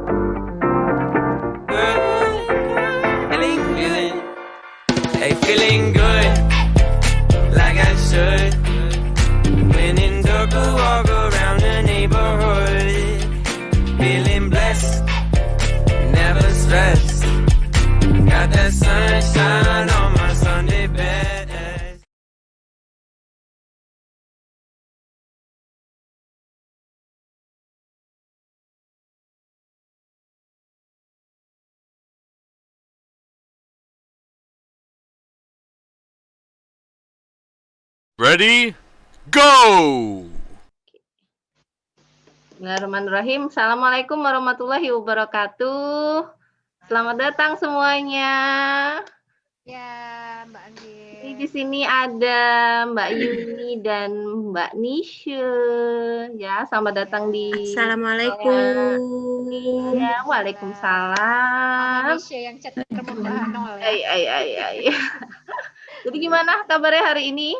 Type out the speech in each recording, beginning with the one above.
Feeling good. Hey, feeling good. Like I should. When in dark, I walk around the neighborhood. Feeling blessed. Never stressed. Got that sunshine on my Sunday best. Ready, go! Bismillahirrahmanirrahim. Assalamualaikum warahmatullahi wabarakatuh. Selamat datang semuanya. Ya, Mbak Di Anggit. sini ada Mbak Yuni dan Mbak Nisha. Ya, selamat datang di Assalamualaikum. ya, Mama Waalaikumsalam. Misha yang chat rendah nol ya. Ay. Jadi gimana kabarnya hari ini?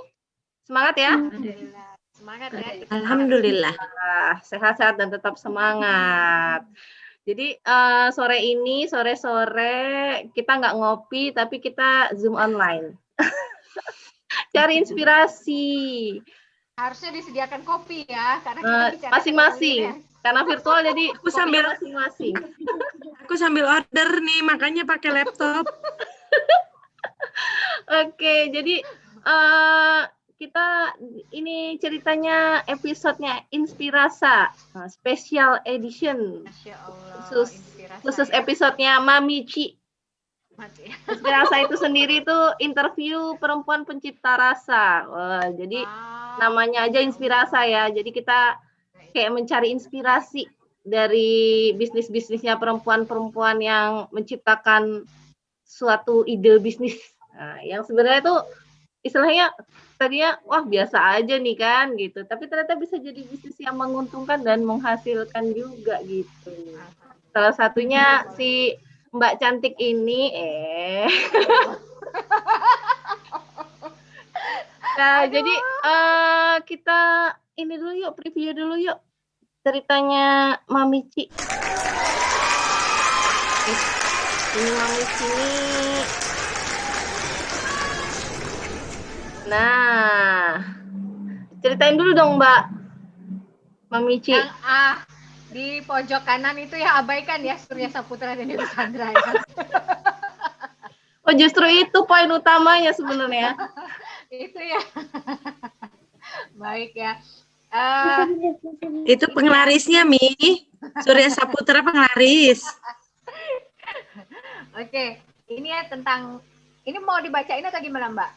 Semangat ya? Alhamdulillah. Semangat ya. Alhamdulillah. Sehat-sehat dan tetap semangat. Jadi sore-sore kita nggak ngopi tapi kita Zoom online. Cari inspirasi. Harusnya disediakan kopi ya, karena kita bicara Masing-masing. Karena virtual jadi Aku sambil masing-masing. Aku sambil order nih, makanya pakai laptop. Oke, jadi kita ini ceritanya episodenya Inspirasa special edition. Masya Allah. Khusus episodenya Mami Ci. Inspirasa itu sendiri itu interview perempuan pencipta rasa. Wah, jadi namanya aja Inspirasa ya. Jadi kita kayak mencari inspirasi dari bisnisnya perempuan-perempuan yang menciptakan suatu ide bisnis. Nah, yang sebenarnya itu istilahnya tadinya wah biasa aja nih kan gitu. Tapi ternyata bisa jadi bisnis yang menguntungkan dan menghasilkan juga gitu. Salah satunya si Mbak cantik ini Nah, jadi kita ini dulu yuk, preview dulu yuk ceritanya Mami Ci. Ini Mami Ci ini. Nah, ceritain dulu dong Mbak Mami Ci. Yang di pojok kanan itu ya abaikan ya Surya Saputra dan Dewi Sandra ya. Oh justru itu poin utamanya sebenarnya. Itu ya. Baik ya. Itu penglarisnya, Mi. Surya Saputra penglaris. Oke, ini ya tentang ini mau dibacain atau gimana, Mbak?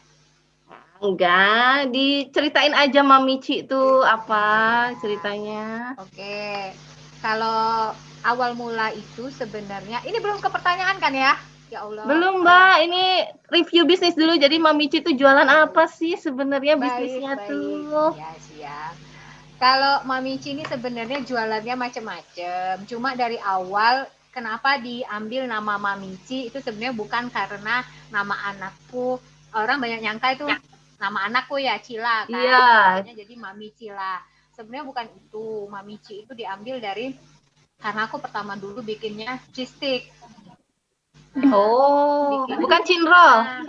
Enggak, diceritain aja Mami Ci itu apa ceritanya. Oke. Kalau awal mula itu sebenarnya ini belum ke pertanyaan kan ya? Ya Allah. Belum Mbak, ini review bisnis dulu. Jadi Mami Ci itu jualan apa sih sebenarnya bisnisnya tuh? Ya, siap. Kalau Mami Ci ini sebenarnya jualannya macam-macam. Cuma dari awal kenapa diambil nama Mami Ci itu sebenarnya bukan karena nama anakku. Orang banyak nyangka itu nama anakku ya Cila kan. Iya. Jadi Mami Cila. Sebenarnya bukan itu. Mami Ci itu diambil dari karena aku pertama dulu bikinnya cheese stick. Oh, bukan cinrol.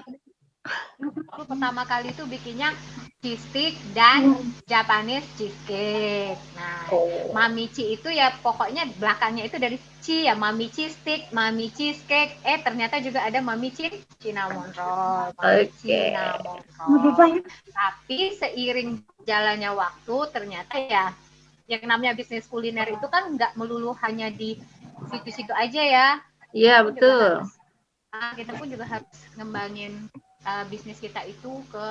Aku pertama kali itu bikinnya cheese stick dan Japanese cheesecake. Nah, Mami Ci itu ya pokoknya belakangnya itu dari Ci ya, Mami cheese stick, Mami cheesecake. Ternyata juga ada Mami cinnamon roll. Cinnamon roll. Tapi seiring jalannya waktu ternyata ya yang namanya bisnis kuliner itu kan nggak melulu hanya di situ-situ aja ya. Iya, betul. Kita pun juga harus ngembangin bisnis kita itu ke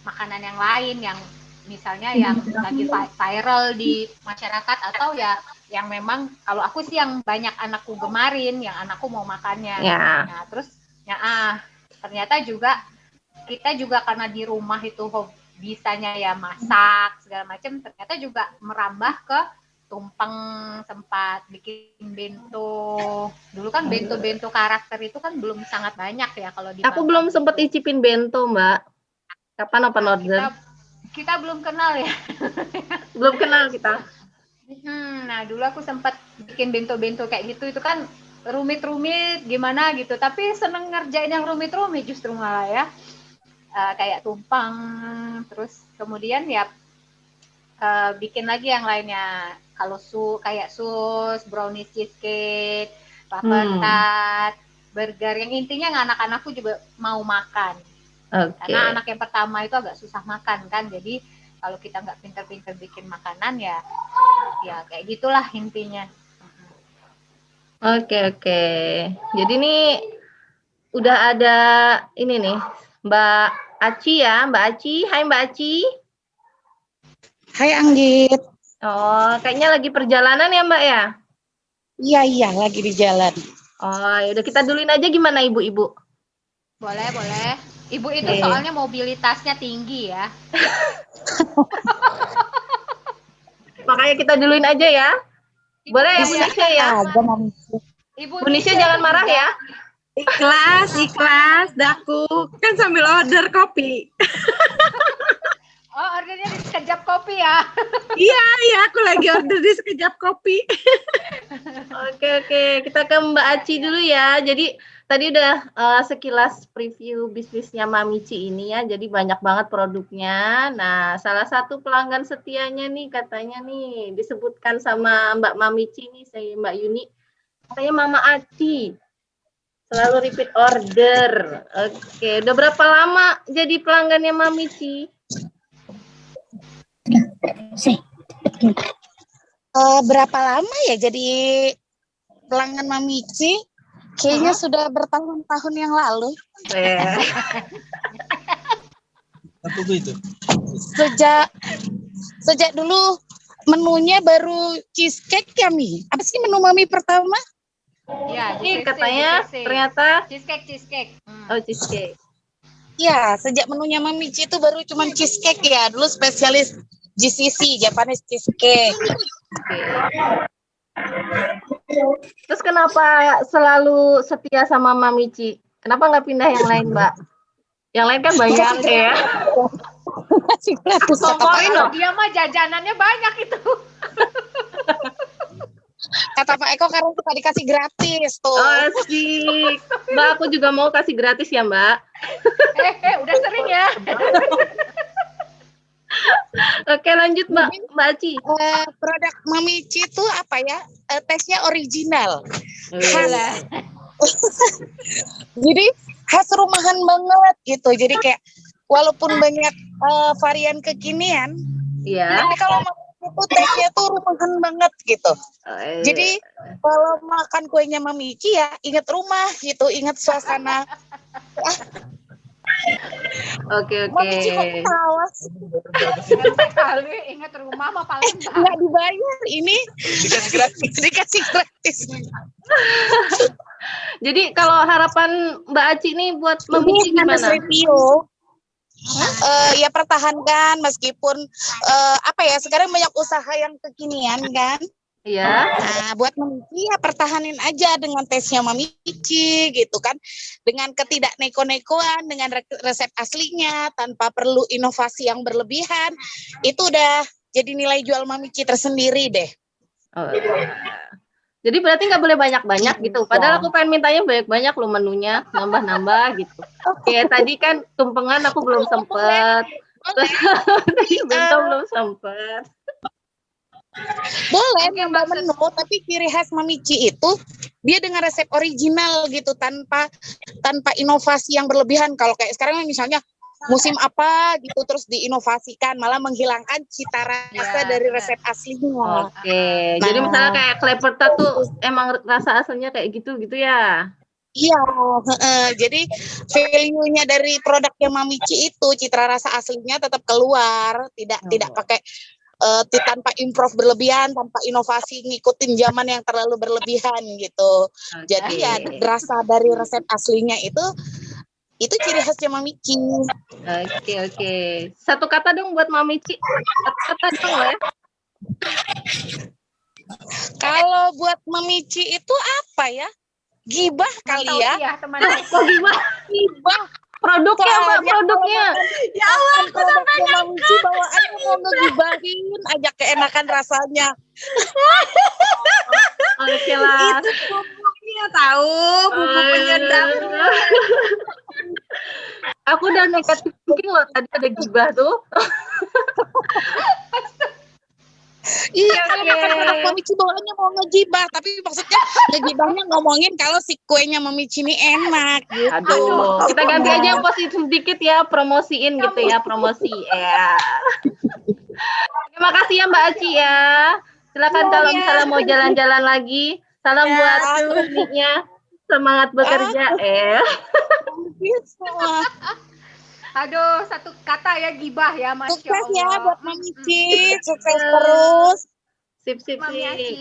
makanan yang lain yang misalnya yang lagi viral di masyarakat atau ya yang memang kalau aku sih yang banyak anakku gemarin, yang anakku mau makannya. Ya. Nah, terus ya ternyata juga kita juga karena di rumah itu bisanya ya masak segala macam, ternyata juga merambah ke tumpeng, sempat bikin bento. Dulu kan bento-bento karakter itu kan belum sangat banyak ya kalau di Aku belum sempat icipin bento, Mbak. Kapan open order? Kita belum kenal ya. Belum kenal kita. Nah, dulu aku sempat bikin bento-bento kayak gitu, itu kan rumit-rumit gimana gitu, tapi seneng ngerjain yang rumit-rumit justru malah ya. Kayak tumpang, terus kemudian ya bikin lagi yang lainnya. Kalau kayak sus, brownies cheesecake, paper tart, burger, yang intinya anak-anakku juga mau makan. Karena anak yang pertama itu agak susah makan kan, jadi kalau kita nggak pinter-pinter bikin makanan ya kayak gitulah intinya. Oke. Jadi nih udah ada ini nih Mbak Aci ya, Mbak Aci. Hai Mbak Aci. Hai Anggit. Oh, kayaknya lagi perjalanan ya Mbak ya? Iya, lagi di jalan. Oh, ya udah kita duluin aja gimana ibu-ibu? Boleh. Ibu itu soalnya mobilitasnya tinggi ya. Makanya kita duluin aja ya. Boleh ya Bu Nisha ya? Bu Nisha jangan marah ya. Ikhlas, daku. Kan sambil order kopi. Oh, ordernya di Sekejap Kopi ya? Iya, aku lagi order di Sekejap Kopi. Oke. Kita ke Mbak Aci dulu ya. Jadi tadi udah sekilas preview bisnisnya Mami Ci ini ya. Jadi banyak banget produknya. Nah, salah satu pelanggan setianya nih katanya nih disebutkan sama Mbak Mami Ci nih, saya Mbak Yuni. Katanya Mama Aci. Selalu repeat order. Oke, udah berapa lama jadi pelanggannya Mami Ci? Berapa lama ya jadi pelanggan Mami Ci? Kayaknya sudah bertahun-tahun yang lalu. Sejak dulu menunya baru cheesecake ya Mi. Apa sih menu Mami pertama? Ya, Ini katanya ternyata cheesecake. Oh, cheesecake. Ya, sejak menunya Mami Ci itu baru cuman cheesecake ya. Dulu spesialis GCC, Japanese cheesecake. Terus kenapa selalu setia sama Mami Ci? Kenapa nggak pindah yang lain, Mbak? Yang lain kan banyak ya. Masih gratis. Sokoin loh. Dia mah jajanannya banyak itu. Kata Pak Eko karena kita dikasih gratis tuh. Oh, asik. Mbak, aku juga mau kasih gratis ya, Mbak. Udah sering ya. Oke, lanjut Mbak Aci. Produk Mami Ci itu apa ya? Tesnya original. Jadi khas rumahan banget gitu. Jadi kayak walaupun banyak varian kekinian, tapi kalau itu tesnya tuh rumahan banget gitu. Jadi kalau makan kuenya Mami Ci ya ingat rumah gitu, ingat suasana. Oke. Mami Ci kok ketawa sih? Kali ingat rumah mah paling nggak dibayar ini. Dikasih gratis. Jadi kalau harapan Mbak Aci nih buat Mami Ci gimana? Review. Ya pertahankan meskipun sekarang banyak usaha yang kekinian kan. Iya. Nah, buat Mami Ci ya pertahanin aja dengan tesnya Mami Ci gitu kan. Dengan ketidak neko-nekoan, dengan resep aslinya tanpa perlu inovasi yang berlebihan. Itu udah jadi nilai jual Mami Ci tersendiri deh. Oh, iya. Jadi berarti nggak boleh banyak-banyak gitu. Padahal aku pengen mintanya banyak-banyak loh menunya, nambah-nambah gitu. Kayak tadi kan tumpengan aku belum sempet. Tadi bento belum sempet. Boleh nambah menu, tapi ciri khas Mami Ci itu dia dengan resep original gitu, tanpa inovasi yang berlebihan. Kalau kayak sekarang misalnya musim apa gitu terus diinovasikan, malah menghilangkan cita rasa dari resep aslinya. Oke. Jadi misalnya kayak Clever Tart tuh emang rasa aslinya kayak gitu ya? Iya, jadi value-nya dari produknya Mami Ci itu citra rasa aslinya tetap keluar, tidak pakai tanpa improve berlebihan, tanpa inovasi ngikutin zaman yang terlalu berlebihan gitu. Jadi ya rasa dari resep aslinya itu ciri khasnya Mami Ci. Oke. Satu kata dong buat Mami Ci. Satu kata dong ya. Kalau buat Mami Ci itu apa ya? Gibah kali ya. Kok gimana? Gibah. Produknya Mbak, Soalnya produknya. Ya Allah, aku sampai Mami Ci bawaannya mau ngegibahin aja keenakan rasanya. Oke lah. Itu bumbunya tahu, bumbu penyedap. Aku udah negatif thinking loh tadi ada gibah tuh. Iya, Oke, karena kan produk Mami Ci bawaannya mau ngegibah, tapi maksudnya ngegibahnya ngomongin kalau si kuenya Mami Ci ini enak gitu. Aduh, kita ganti aja yang positif sedikit ya, promosiin gitu ya, promosi ya. Terima kasih ya Mbak Aci ya. Silakan kalau misalnya mau jalan-jalan lagi. Salam buat suaminya. Semangat bekerja. Aduh, satu kata ya gibah ya, Masya Sukses ya Allah. buat Mami Ci, sukses terus. Sip, sip, Mami sip. Aci.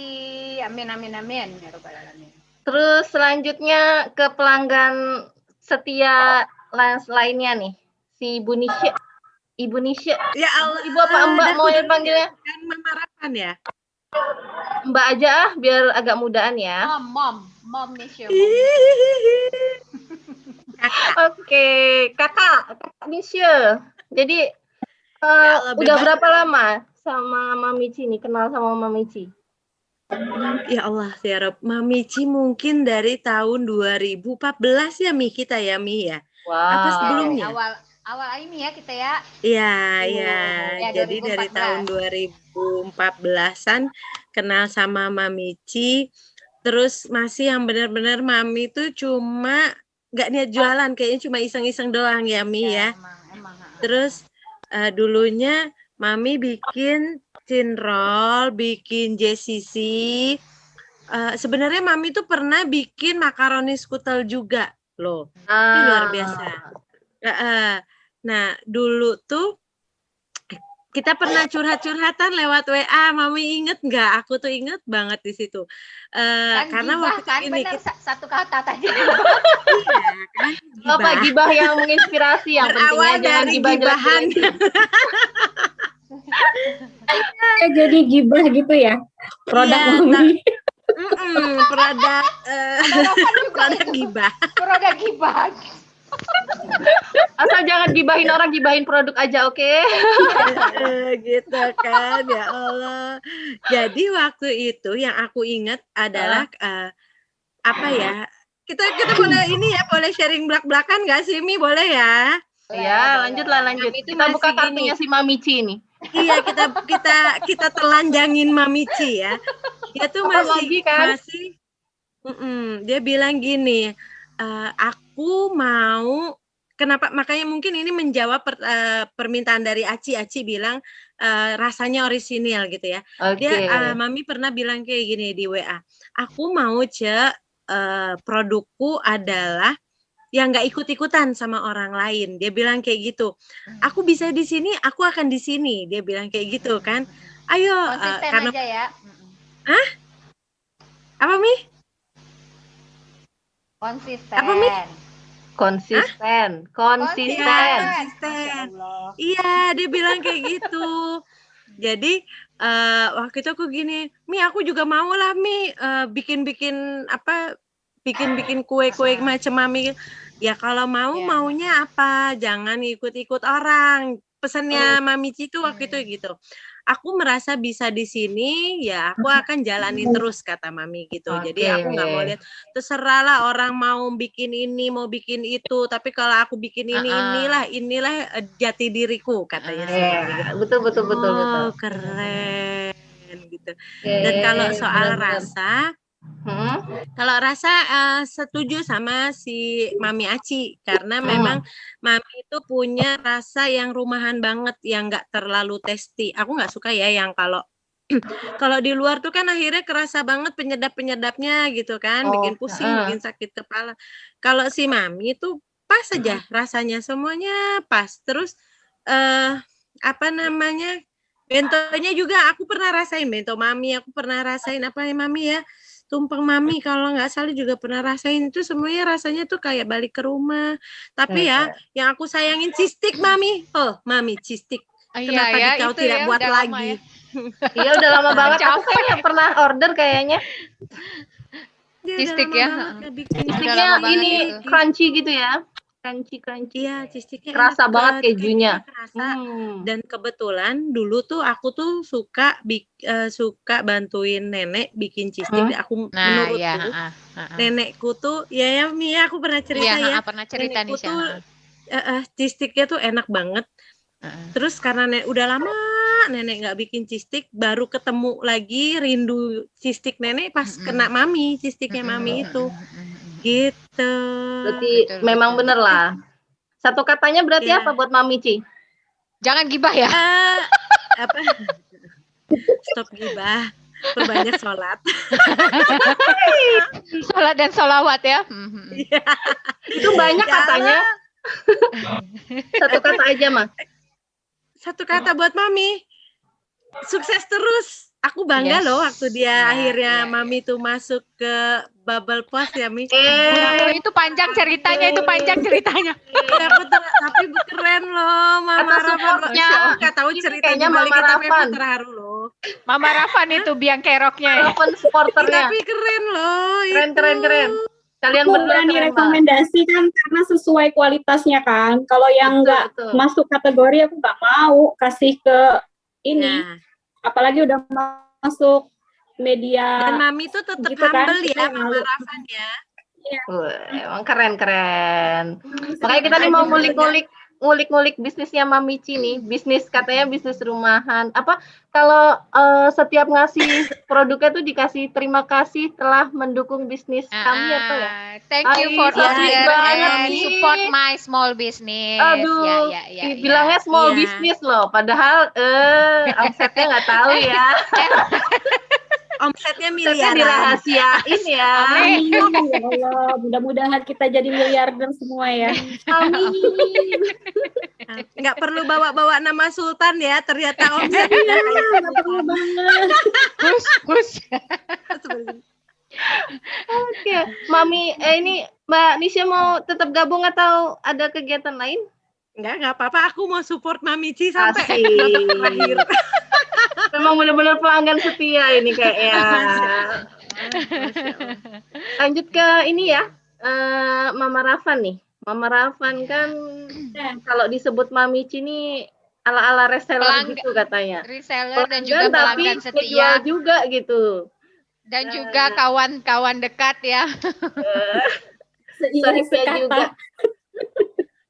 Amin, amin, amin. Ya Rabbal Alamin. Terus selanjutnya ke pelanggan setia lainnya nih. Si Ibu Nisha. Ibu Nisha. Ya Allah. Ibu apa Mbak mau dipanggilnya? Kan memarapan ya. Mbak aja biar agak mudaan ya. Mom Nisha. Oke, kakak Nisha. Jadi Allah, udah bebas. berapa lama sama Mami Ci nih, kenal sama Mami Ci? Ya Allah, ya Rob. Mami Ci mungkin dari tahun 2014 ya Mi kita ya Mi ya. Wow. Apa sebelumnya? Awal ini ya kita ya. Iya, iya. ya, Jadi dari 2014. tahun 2014-an kenal sama Mami Ci. Terus masih yang benar-benar Mami tuh cuma nggak niat jualan, kayaknya cuma iseng-iseng doang ya Mi ya. Emang. Terus dulunya Mami bikin cinrol, bikin JCC. Sebenarnya Mami tuh pernah bikin makaroni skutel juga loh. Ini luar biasa. Nah, dulu tuh kita pernah curhat-curhatan lewat WA. Mami inget nggak? Aku tuh inget banget di situ. Karena gibah, waktu kan ini bener, satu kata tadi. Apa gibah yang menginspirasi, yang pentingnya Berawal jangan dari gibah gibahan. Jadi gibah gitu ya, produk Iya, Mami. produk produk itu. gibah. Produk gibah. Asal jangan gibahin orang, gibahin produk aja, oke? Gitu kan, ya Allah. Jadi waktu itu yang aku ingat adalah apa ya? Kita boleh ini ya, boleh sharing belak-belakan nggak sih Mi? Boleh ya? Ya, lanjutlah lanjut. Kami itu Kita buka masih kartunya si Mami Ci nih. Iya, kita telanjangin Mami Ci ya. Dia tuh Apa lagi, kan? dia bilang gini, aku mau, kenapa, makanya mungkin ini menjawab permintaan dari Aci. Aci bilang rasanya orisinil gitu ya. Oke. Dia Mami pernah bilang kayak gini di WA, aku mau produkku adalah yang nggak ikut-ikutan sama orang lain. Dia bilang kayak gitu. Aku bisa di sini, aku akan di sini. Dia bilang kayak gitu kan. Ayo, Konsisten karena aja ya. apa Mi? Konsisten. Apa, Mi? Konsisten. Iya, dia bilang kayak gitu. Jadi waktu itu aku gini, Mi aku juga mau lah Mi bikin kue-kue macam Mami. Ya kalau maunya apa? Jangan ikut-ikut orang. Pesannya Mami Ci itu waktu itu gitu. Aku merasa bisa di sini, ya aku akan jalanin terus kata Mami gitu. Jadi aku nggak mau lihat, terserahlah orang mau bikin ini, mau bikin itu. Tapi kalau aku bikin inilah jati diriku katanya sih. Betul. Keren gitu. Dan kalau soal rasa. Kalau rasa setuju sama si Mami Aci karena memang Mami itu punya rasa yang rumahan banget, yang nggak terlalu tasty. Aku nggak suka ya yang kalau di luar tuh kan akhirnya kerasa banget penyedap-penyedapnya gitu kan, bikin pusing, bikin sakit kepala. Kalau si Mami itu pas aja rasanya, semuanya pas. Terus bentonya juga aku pernah rasain bento Mami, aku pernah rasain apa ya Mami ya? Tumpeng Mami kalau nggak salah juga pernah rasain, itu semuanya rasanya tuh kayak balik ke rumah. Tapi ya yang aku sayangin cheese stick Mami. Oh Mami cheese stick. Kenapa kau tidak buat lagi? Iya udah lama banget. Aku kayak pernah order kayaknya. Cheese stick ya. Sticknya ini crunchy gitu ya. crunchy. Iya, cheesecake-nya Kerasa enak, banget kejunya kejunya. kerasa. Hmm. Dan kebetulan dulu tuh aku tuh suka bantuin nenek bikin cheesecake. Aku Nah, menurutku ya, nenekku tuh ya Mia, aku pernah cerita iya, ya. pernah cerita Nenekku nih, tuh cheesecake-nya tuh enak banget. Terus karena udah lama nenek nggak bikin cheesecake, baru ketemu lagi rindu cheesecake nenek pas kena mami, cheesecake-nya mami itu. Gitu. Berarti Betul, memang betul. bener lah. Satu katanya berarti Ya. apa buat Mami Ci? Jangan gibah ya. Apa? Stop gibah. Perbanyak sholat. Sholat dan sholawat ya. Itu banyak Ya katanya. Satu kata aja mah. Satu kata buat mami. Sukses terus. Aku bangga Yes. loh waktu dia Ya, akhirnya ya, mami tuh masuk ke bubble post ya Mi. Itu panjang ceritanya, Ya, tapi keren loh Mama Atas Rafan. supportnya. Aku nggak tahu cerita Kayaknya di balik Mama itu, tapi Rafan. aku terharu loh. Mama Rafan itu biang keroknya. Walaupun supporternya. Tapi keren loh. Keren. Kalian Aku berdua berani keren banget. rekomendasi kan karena sesuai kualitasnya kan. Kalau yang nggak Betul. masuk kategori aku nggak mau kasih ke ini. Nah, Apalagi udah masuk media. dan mami tuh tetap gitu kan, humble kita ya yang Mama malu. Rafan ya. Emang keren. Makanya kita nih mau ngulik bisnisnya Mami Ci nih. Katanya bisnis rumahan. Apa kalau setiap ngasih produknya tuh dikasih terima kasih telah mendukung bisnis kami apa ya? Thank you for so sweet order banget and nih. support my small business. Aduh, ya. bilangnya small Iya. business loh. Padahal omsetnya nggak tahu ya. Omsetnya Omsetnya miliaran. dirahasiain ya. Amin, ya Allah. Mudah-mudahan kita jadi miliarder semua ya. Amin. Nggak perlu bawa-bawa nama Sultan ya, ternyata omsetnya Nggak perlu banget. Hus. Oke, Mami, ini Mbak Nisha mau tetap gabung atau ada kegiatan lain? Nggak apa-apa, aku mau support Mami Ci sampai Asik. babak terakhir. Memang benar-benar pelanggan setia ini kayaknya. Lanjut ke ini ya, Mama Rafan nih. Mama Rafan kan kalau disebut Mami Ci ini ala-ala reseller gitu katanya. Reseller dan juga Pelanggan tapi pelanggan ngejual setia juga gitu. dan juga kawan-kawan dekat ya. Seiring Setia juga. sekata.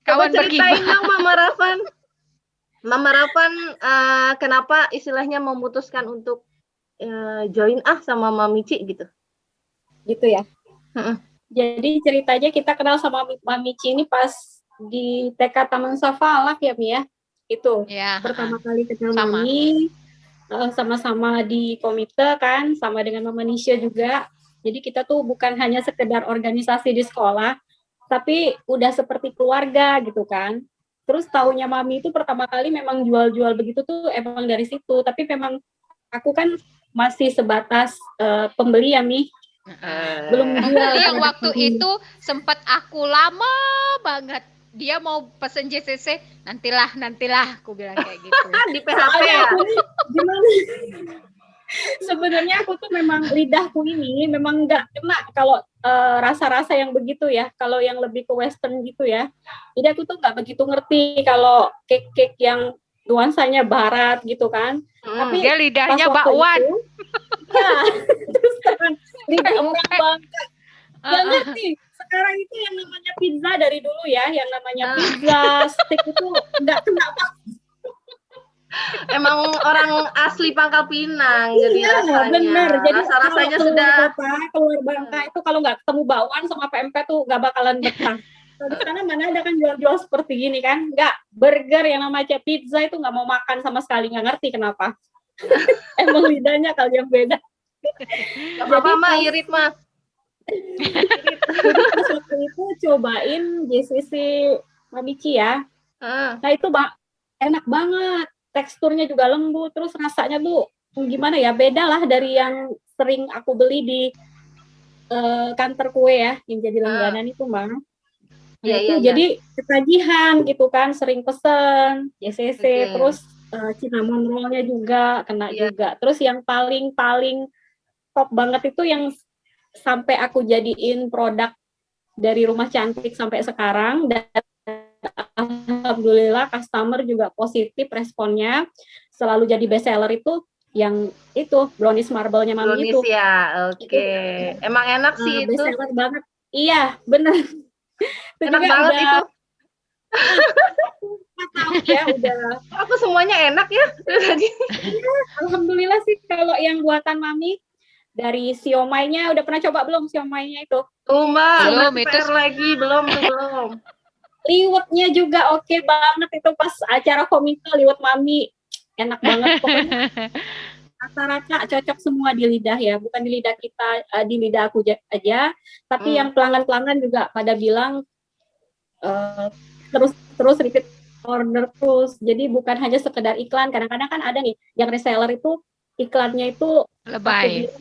Kawan Coba ceritain bergibah. dong Mama Rafan. Mama Rafan kenapa istilahnya memutuskan untuk join sama Mami Ci gitu? Gitu ya. Jadi ceritanya kita kenal sama Mami Ci ini pas di TK Taman Safalak ya Mi ya. Itu Ya. pertama kali kenal Sama. Mami, sama-sama di komite kan, sama dengan Mama Nisha juga. Jadi kita tuh bukan hanya sekedar organisasi di sekolah, tapi udah seperti keluarga gitu kan. Terus taunya Mami itu pertama kali memang jual-jual begitu tuh emang dari situ. Tapi memang aku kan masih sebatas pembeli ya Mi. Belum jual. Pembeli yang produk waktu Mami. itu sempat aku lama banget. Dia mau pesen JCC, nantilah, aku bilang kayak gitu. Di PHP Soalnya ya. aku nih gimana? Sebenarnya aku tuh memang lidahku ini memang nggak kena kalau rasa-rasa yang begitu ya. Kalau yang lebih ke western gitu ya. Jadi aku tuh nggak begitu ngerti kalau cake-cake yang nuansanya barat gitu kan. Tapi Dia lidahnya pas waktu bakwan. itu, ya, terus kan lidah orang bangka. Nggak ngerti. Sekarang itu yang namanya pizza dari dulu ya, yang namanya pizza, steak itu nggak kena banget. Emang orang asli Pangkal Pinang jadi Iya, rasanya. bener. Jadi Rasa-rasanya kalau sudah keluar Bangka itu kalau nggak ketemu bakwan sama PMP tuh nggak bakalan betah. Kalau di sana mana ada kan jual-jual seperti gini kan? Nggak, burger yang namanya pizza itu nggak mau makan sama sekali, nggak ngerti kenapa. Emang lidahnya kali yang beda. Gak apa-apa mah, irit mah. Jadi pas waktu itu cobain JCC Mami Ci ya. Nah itu enak banget, teksturnya juga lembut, terus rasanya tuh gimana ya, beda lah dari yang sering aku beli di kantor kue ya, yang jadi langganan itu Mbak. Iya, Itu iya. jadi ketagihan gitu kan, sering pesen JCC, Oke. terus cinnamon roll-nya juga kena Iya. juga. Terus yang paling top banget itu yang sampai aku jadiin produk dari Rumah Cantik sampai sekarang, dan alhamdulillah customer juga positif responnya. Selalu jadi best seller itu yang itu brownies marble-nya Mami Brownies itu. ya, oke. Emang enak sih Best itu. seller banget. Iya, benar. Itu Enak juga banget udah itu. 4 tahun ya udah. Aku semuanya enak ya tadi. Alhamdulillah sih kalau yang buatan Mami. Dari siomainya udah pernah coba belum siomainya itu? Mbak, Belum, berarti itu PR lagi, belum. Liwetnya juga oke banget itu pas acara komite liwet Mami. Enak banget pokoknya. Rata-rata cocok semua di lidah ya, bukan di lidah kita, di lidah aku aja, tapi yang pelanggan-pelanggan juga pada bilang terus repeat order terus. Jadi bukan hanya sekedar iklan, kadang-kadang kan ada nih yang reseller itu iklannya itu lebay.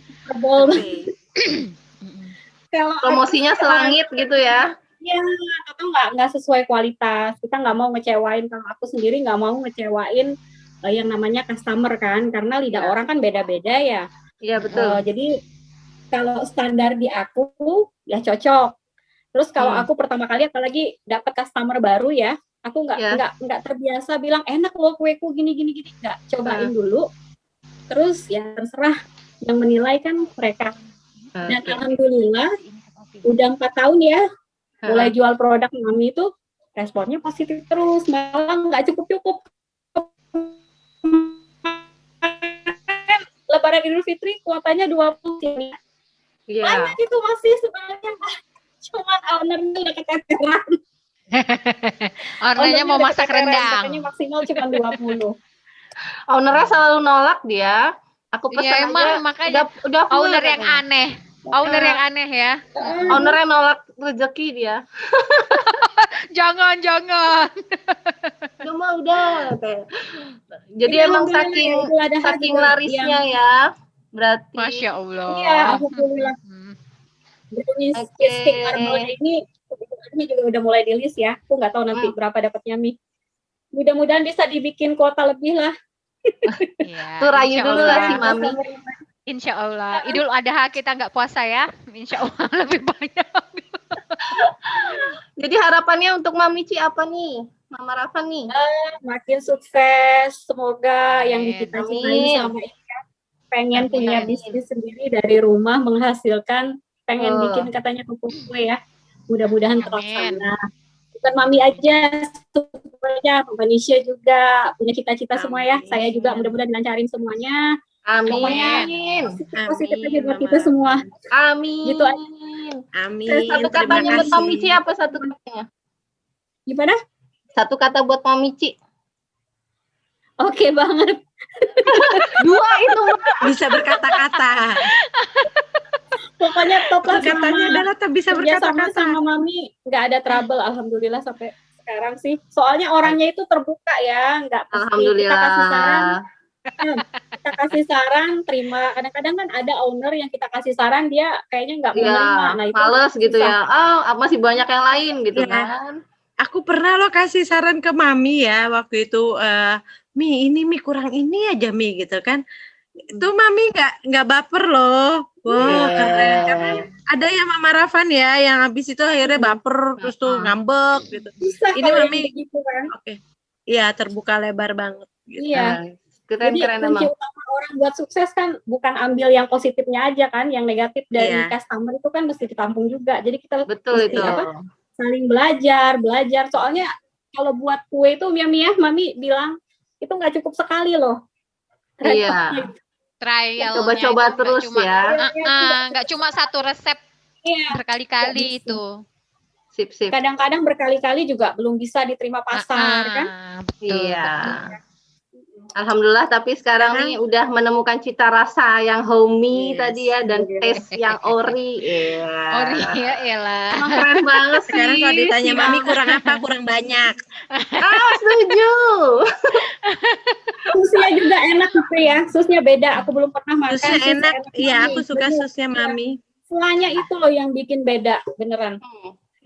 Kalau Promosinya selangit gitu ya. ya atau nggak sesuai kualitas. Kita nggak mau ngecewain, kalau aku sendiri nggak mau ngecewain yang namanya customer kan, karena lidah orang kan beda-beda ya. Iya betul. Jadi kalau standar di aku ya cocok. Terus kalau aku pertama kali apalagi dapat customer baru ya, aku nggak terbiasa bilang enak loh kueku gini nggak, cobain dulu. Terus ya terserah yang menilai kan mereka. Dan alhamdulillah udah 4 tahun ya mulai jual produk Mami itu responnya positif terus, malah nggak cukup. Lebaran Idul Fitri kuotanya 20 sini. Iya. Banyak itu masih sebenarnya, cuman ownernya udah keteteran. Ownernya mau masak rendang. Katanya maksimal cuma 20. Ownernya selalu nolak dia. Aku pesan Iya, emang, aja, makanya udah full owner yang katanya. aneh. Owner yang aneh ya. Ownernya nolak rezeki dia. Jangan. Udah. Jadi Iya, emang alhamdulillah, saking larisnya ya. Berarti. Masya Allah. Iya, alhamdulillah. Brownies stick marble ini juga udah mulai di list ya. Aku nggak tahu nanti berapa dapatnya Mi. Mudah-mudahan bisa dibikin kuota lebih lah. Ya, Tuh rayu dulu lah si Mami. Insya Allah. Idul Adha kita nggak puasa ya. Insya Allah lebih banyak. Jadi harapannya untuk Mami Ci apa nih? Mama Rafa nih. Makin sukses. Semoga yang dicita-citain sama Ika. Pengen punya bisnis sendiri dari rumah, menghasilkan. Pengen bikin katanya kue ya. Mudah-mudahan terlaksana. Bukan Mami aja, semuanya, Indonesia juga punya cita-cita semua ya. Saya juga mudah-mudahan dilancarin semuanya. Amin. Positif aja buat kita semua. Amin. Gitu aja. Amin. Satu katanya buat Mami Ci apa satu katanya? Gimana? Satu kata buat Mami Ci. Oke banget. 2 itu. Bisa berkata-kata. Pokoknya top lah. Katanya adalah tak bisa berkata-kata. Sama Mami nggak ada trouble, alhamdulillah sampai sekarang sih. Soalnya orangnya itu terbuka ya, nggak pasti Alhamdulillah. Kita kasih saran, terima. Kadang-kadang kan ada owner yang kita kasih saran dia kayaknya nggak menerima. Nah, itu males gitu susah. ya. Masih banyak yang lain gitu Ya. kan. Aku pernah lo kasih saran ke Mami ya waktu itu, Mi ini Mi kurang ini aja Mi gitu kan. Itu Mami nggak baper loh. Wow, keren. Karena ada yang Mama Rafan ya yang habis itu akhirnya baper terus tuh ngambek gitu. Susah Ini kalau Mami gitu kan. Oke. Iya, terbuka lebar banget gitu. Iya. Keren Jadi kunci emang. utama orang buat sukses kan bukan ambil yang positifnya aja kan, yang negatif dari Iya. customer itu kan mesti ditampung juga. Jadi kita Betul mesti itu. saling belajar. Soalnya kalau buat kue itu Mami bilang itu nggak cukup sekali loh. Iya. Trial. Coba-coba terus ya. Nggak cuma satu resep Iya. berkali-kali itu. Sip. Kadang-kadang berkali-kali juga belum bisa diterima pasar kan. Betul. Iya. Alhamdulillah, tapi sekarang nih udah menemukan cita rasa yang homey tadi ya, dan taste yang ori. Iya. Ori ya elah. Emang keren banget sih. Sekarang kalau ditanya si Mami kurang apa? Kurang banyak. Setuju. Susnya juga enak gitu ya. Susnya beda. Aku belum pernah makan. Susnya enak. Iya, Mami. aku suka Bener. susnya Mami. Selanya itu loh yang bikin beda, beneran.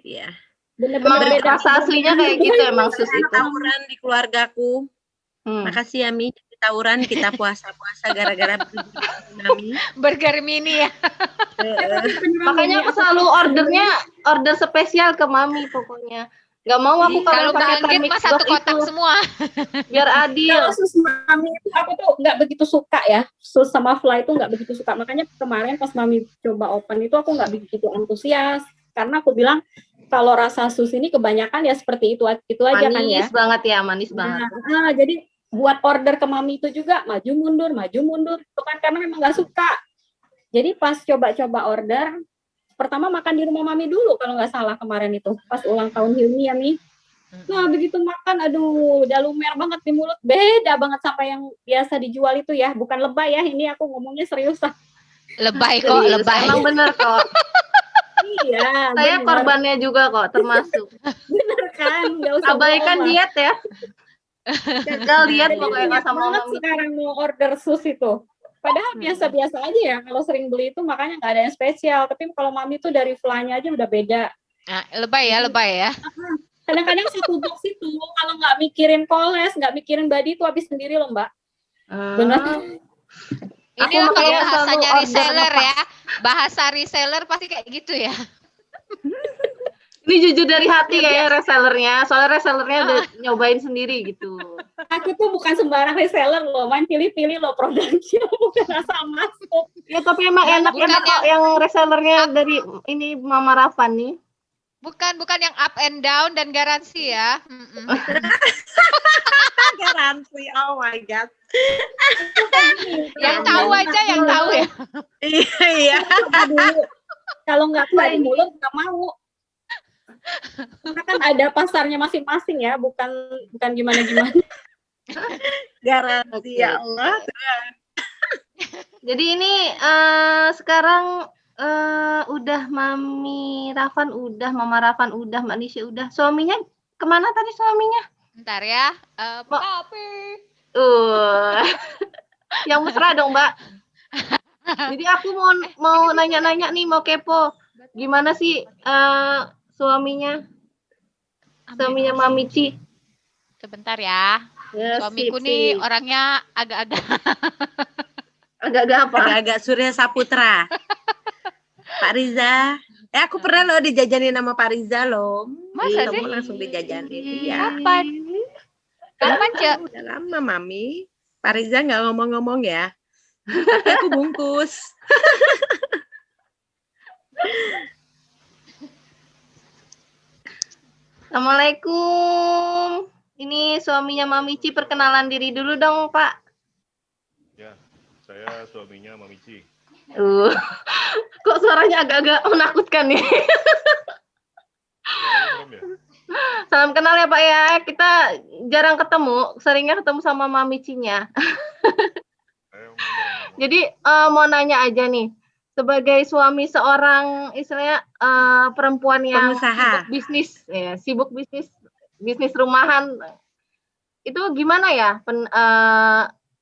Iya. Emang Bener-bener beda. rasa aslinya kayak gitu emang sus itu. Tawuran di keluargaku. Makasih ya Mi, jadi tawuran kita puasa-puasa gara-gara Mami. Burger mini ya. Makanya aku selalu ordernya order spesial ke Mami pokoknya. Gak mau aku Kalau kalau pakai Mbak Anggit mix mah satu box kotak itu, semua. biar adil. Kalau sus mami itu aku tuh nggak begitu suka ya. Sus sama fly itu nggak begitu suka. Makanya kemarin pas mami coba open itu aku nggak begitu antusias. Karena aku bilang kalau rasa sus ini kebanyakan ya seperti itu aja kan ya. Manis banget ya, manis banget. Nah, jadi buat order ke mami itu juga maju mundur. Itu kan karena memang nggak suka. Jadi pas coba-coba order, pertama makan di rumah mami dulu kalau nggak salah kemarin itu. Pas ulang tahun Hilmi ya, Mi. Nah, begitu makan, aduh, udah lumer banget di mulut. Beda banget sama yang biasa dijual itu ya. Bukan lebay ya, ini aku ngomongnya seriusan. Lebay kok, Serius, lebay. emang bener kok. Iya, Saya bener. korbannya juga kok, termasuk. Bener kan, nggak usah Abaikan bohong lah. diet ya. Gagal diet Jadi pokoknya banyak nggak sama banget Mami. sekarang mau order sus itu. Padahal biasa-biasa aja ya, kalau sering beli itu makanya nggak ada yang spesial. Tapi kalau mami tuh dari fly-nya aja udah beda. Nah, lebay ya. Kadang-kadang satu box itu, kalau nggak mikirin koles, nggak mikirin body itu habis sendiri loh, Mbak. Bener. Inilah Aku kalau makanya bahasanya selalu order reseller ngepas. ya. Bahasa reseller pasti kayak gitu ya. Ini jujur dari hati kayaknya resellernya. Soalnya resellernya udah nyobain sendiri gitu. Aku tuh bukan sembarang reseller loh, main pilih-pilih loh produknya, bukan asal masuk. Ya tapi emang enak Bukan kok yang resellernya dari ini Mama Rafan nih. Bukan yang up and down dan garansi ya. Garansi, oh my god. Yang tahu aja yang tahu ya. Iya. Dulu. Kalau nggak keluar mulut nggak mau. Karena kan ada pasarnya masing-masing ya, bukan gimana-gimana. Garansi ya Allah. Jadi ini sekarang udah Mami Rafan udah, Mama Rafan udah, Mbak Nisha udah. Suaminya kemana tadi suaminya? Bentar ya. Papi. Yang mesra dong, Mbak. Jadi aku mau nanya-nanya nih, mau kepo. Gimana sih suaminya Mami Ci? Sebentar ya. Ya, Suamiku sip, nih sip. orangnya agak-agak Agak-agak apa? Agak-agak Surya Saputra. Pak Riza. Aku pernah loh dijajanin sama Pak Riza loh. Masa Ketemu sih? langsung dijajanin. Iya. Kapan? Kapan, Cek? Udah lama, Mami. Pak Riza nggak ngomong-ngomong ya. Tapi aku bungkus. Assalamualaikum. Ini suaminya Mami Ci, perkenalan diri dulu dong, Pak. Ya, saya suaminya Mami Ci. Kok suaranya agak-agak menakutkan nih? Serem ya? Salam kenal ya Pak ya. Kita jarang ketemu, seringnya ketemu sama Mami Ci-nya. Jadi mau nanya aja nih, sebagai suami seorang istilahnya perempuan yang Pengusaha. sibuk bisnis rumahan, itu gimana ya?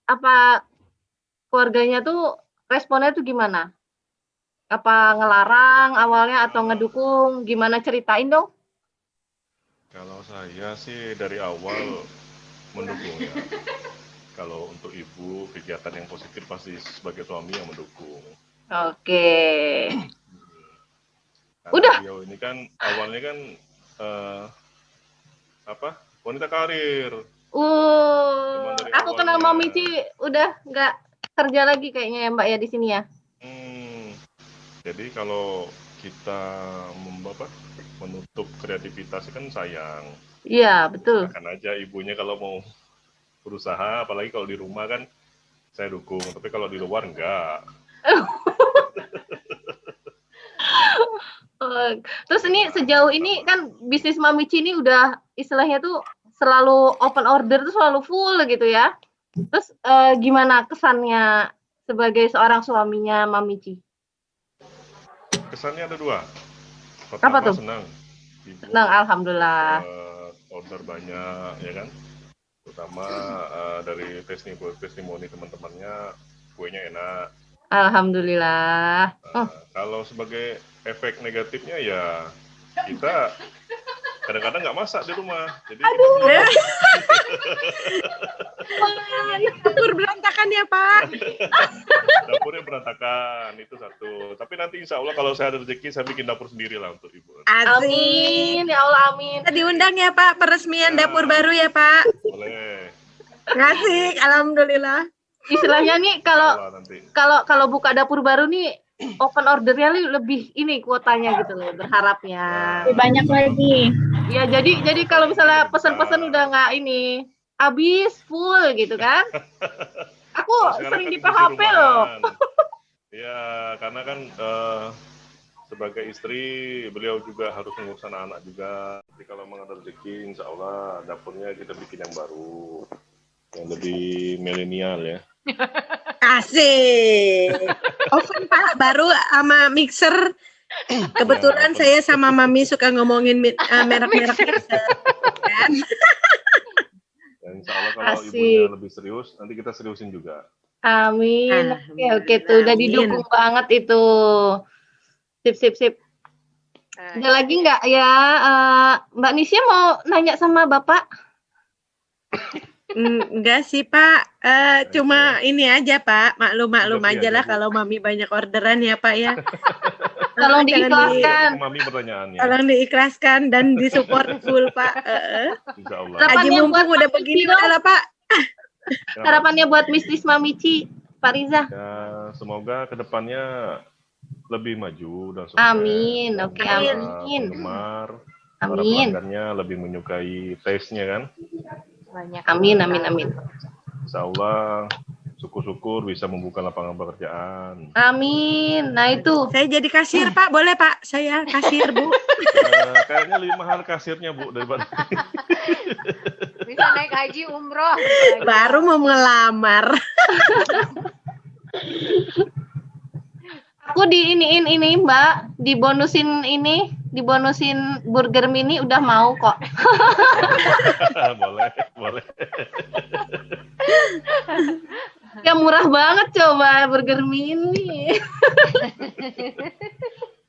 Apa keluarganya tuh responnya tuh gimana? Apa ngelarang awalnya atau ngedukung? Gimana, ceritain dong? Kalau saya sih dari awal mendukung ya. Kalau untuk ibu, kegiatan yang positif pasti sebagai suami yang mendukung. Oke. Karena Udah. beliau ini kan awalnya kan wanita karir. Cuman dari Aku kenal awalnya- Mami Ci udah nggak kerja lagi kayaknya ya Mbak ya di sini ya. Jadi kalau kita menutup kreativitas kan sayang. Iya, betul. Akan aja ibunya kalau mau berusaha, apalagi kalau di rumah kan saya dukung, tapi kalau di luar enggak. Terus ini sejauh ini kan bisnis Mami Ci ini udah istilahnya tuh selalu open order tuh selalu full gitu ya. Terus gimana kesannya sebagai seorang suaminya Mami Ci? Kesannya ada dua. Apa Pertama tuh? senang. Ibu Senang, alhamdulillah. order banyak, ya kan? Terutama dari testimoni teman-temannya, kuenya enak. Alhamdulillah. Kalau sebagai efek negatifnya ya kita kadang-kadang nggak masak di rumah. Jadi Kur berontak berantakan ya Pak. Dapurnya berantakan, itu satu. Tapi nanti insya Allah kalau saya ada rezeki, saya bikin dapur sendiri lah untuk Ibu. Amin, ya Allah amin. Kita diundang ya Pak, peresmian dapur baru ya Pak. Boleh. Ngasih, alhamdulillah. Istilahnya nih kalau buka dapur baru nih open ordernya lebih ini kuotanya gitu loh, berharapnya. Lebih banyak lagi. Ya jadi kalau misalnya pesan-pesan udah nggak ini habis full gitu kan. Aku sering di PHP loh. Ya, karena kan sebagai istri beliau juga harus mengurus anak-anak juga. Jadi kalau memang ada rezeki, insya Allah dapurnya kita bikin yang baru, yang lebih milenial ya. Asik. Oven Pak baru sama mixer. Kebetulan saya sama Mami suka ngomongin merek-merek mixer. Kan? Dan insya Allah kalau ibunya lebih serius, nanti kita seriusin juga. Amin. Oke tuh udah didukung banget itu. Sip. Ada lagi nggak ya Mbak Nisya mau nanya sama Bapak? Enggak sih Pak, cuma ini aja Pak, maklum aja lah kalau Mami banyak orderan ya Pak ya. Tolong diikhlaskan. Mami pertanyaannya. Tolong diikhlaskan dan disupport full Pak. Insya Allah. Haji mumpung udah begini udah lah Pak. Harapannya buat bisnis Mami Ci, Pak Riza. Ya, semoga kedepannya lebih maju dan sukses. Amin, oke, amin. Penggemar, para Amin. pelanggannya lebih menyukai taste-nya kan. Banyak. Amin. Insya Allah syukur-syukur bisa membuka lapangan pekerjaan. Amin. Nah itu. Saya jadi kasir Pak, boleh Pak? Saya kasir Bu. Kayaknya lebih mahal kasirnya Bu daripada. Bisa naik haji umroh. Baru mau ngelamar. Aku diiniin ini Mbak, dibonusin burger mini udah mau kok. boleh. Ya murah banget coba burger mini.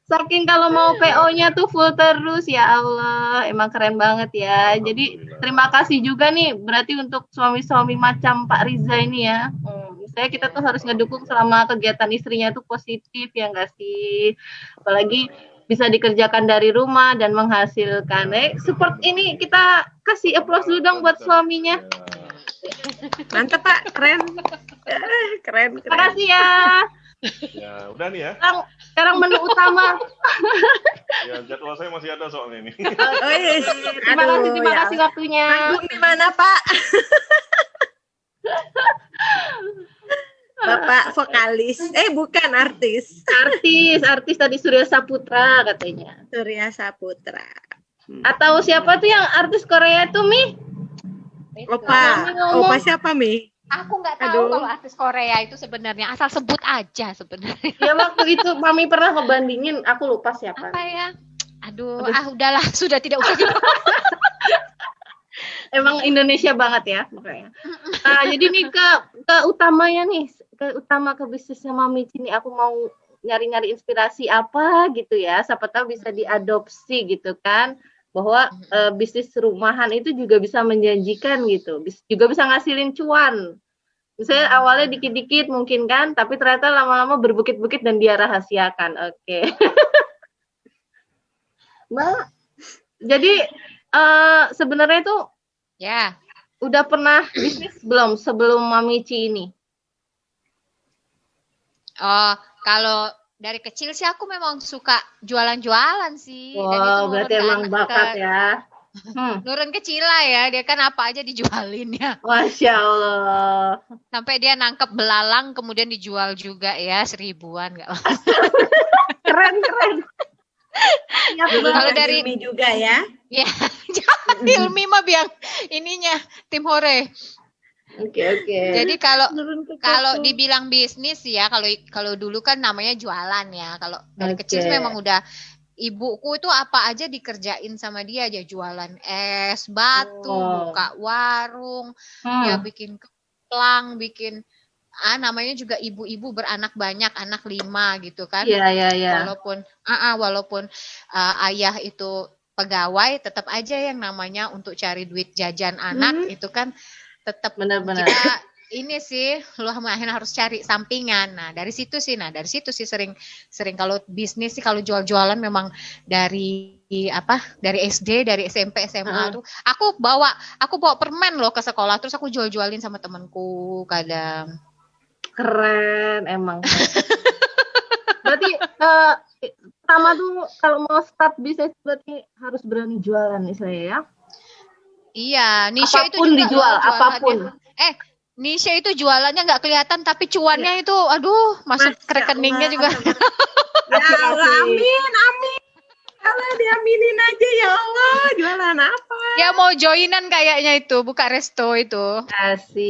Saking kalau mau PO-nya tuh full terus ya Allah, emang keren banget ya. Jadi terima kasih juga nih berarti untuk suami-suami macam Pak Riza ini ya. Misalnya kita tuh harus ngedukung selama kegiatan istrinya tuh positif ya nggak sih? Apalagi bisa dikerjakan dari rumah dan menghasilkan. Support ini kita kasih applause dulu dong buat suaminya. Mantap Pak, keren. Keren. Terima kasih ya. Ya, udah nih ya. Sekarang menu utama. Ya, jadwal saya masih ada soalnya ini. Oh, iya. Terima kasih waktunya. Manggung di mana Pak? Bapak vokalis, bukan artis. Artis tadi Surya Saputra katanya. Surya Saputra. Atau siapa tuh yang artis Korea tuh Mi? Opa siapa Mi? Aku nggak tahu kalau artis Korea itu sebenarnya, asal sebut aja sebenarnya. Ya waktu itu Mami pernah ngebandingin, aku lupa siapa. Apa ya? Aduh, udahlah, sudah tidak usah dibahas. Emang Indonesia banget ya makanya. Nah, jadi nih ke utamanya nih, ke bisnisnya Mami Ci nih, aku mau nyari-nyari inspirasi apa gitu ya, siapa tahu bisa diadopsi gitu kan, bahwa bisnis rumahan itu juga bisa menjanjikan gitu, juga bisa ngasilin cuan. Misalnya awalnya dikit-dikit mungkin kan, tapi ternyata lama-lama berbukit-bukit dan dia rahasiakan. Oke. Mbak, jadi sebenarnya itu Ya. udah pernah bisnis belum sebelum Mami Ci ini? Oh, kalau dari kecil sih aku memang suka jualan-jualan sih. Dan itu Wow, berarti emang bakat ya. Nurun ke Cila ya, dia kan apa aja dijualin ya. Masya Allah. Sampai dia nangkep belalang kemudian dijual juga ya, 1000-an nggak lah. Keren. Kalau dari Hilmi juga ya. Ya, jangan Hilmi mah biang ininya tim hore. Oke. Jadi kalau dibilang bisnis ya, kalau dulu kan namanya jualan ya. Kalau dari kecil sih memang udah, ibuku itu apa aja dikerjain sama dia aja, jualan es batu, buka warung, ya bikin keplang, bikin namanya juga ibu-ibu beranak banyak, anak 5 gitu kan. Iya. Walaupun ayah itu pegawai, tetap aja yang namanya untuk cari duit jajan anak itu kan tetap benar-benar. Kita ini sih lumayan harus cari sampingan. Nah, dari situ sih sering kalau bisnis sih, kalau jual-jualan memang dari dari SD, dari SMP, SMA tuh aku bawa permen loh ke sekolah, terus aku jual-jualin sama temanku kadang. Keren emang. Berarti pertama tuh kalau mau start bisnis berarti harus berani jualan istilahnya ya. Iya, Nisha itu apapun juga dijual, loh, apapun. Nisha itu jualannya nggak kelihatan, tapi cuannya itu, aduh, masuk ke rekeningnya juga. Ya Allah, amin. Allah diaminin aja ya Allah, jualan apa? Ya mau joinan kayaknya itu, buka resto itu. Asik.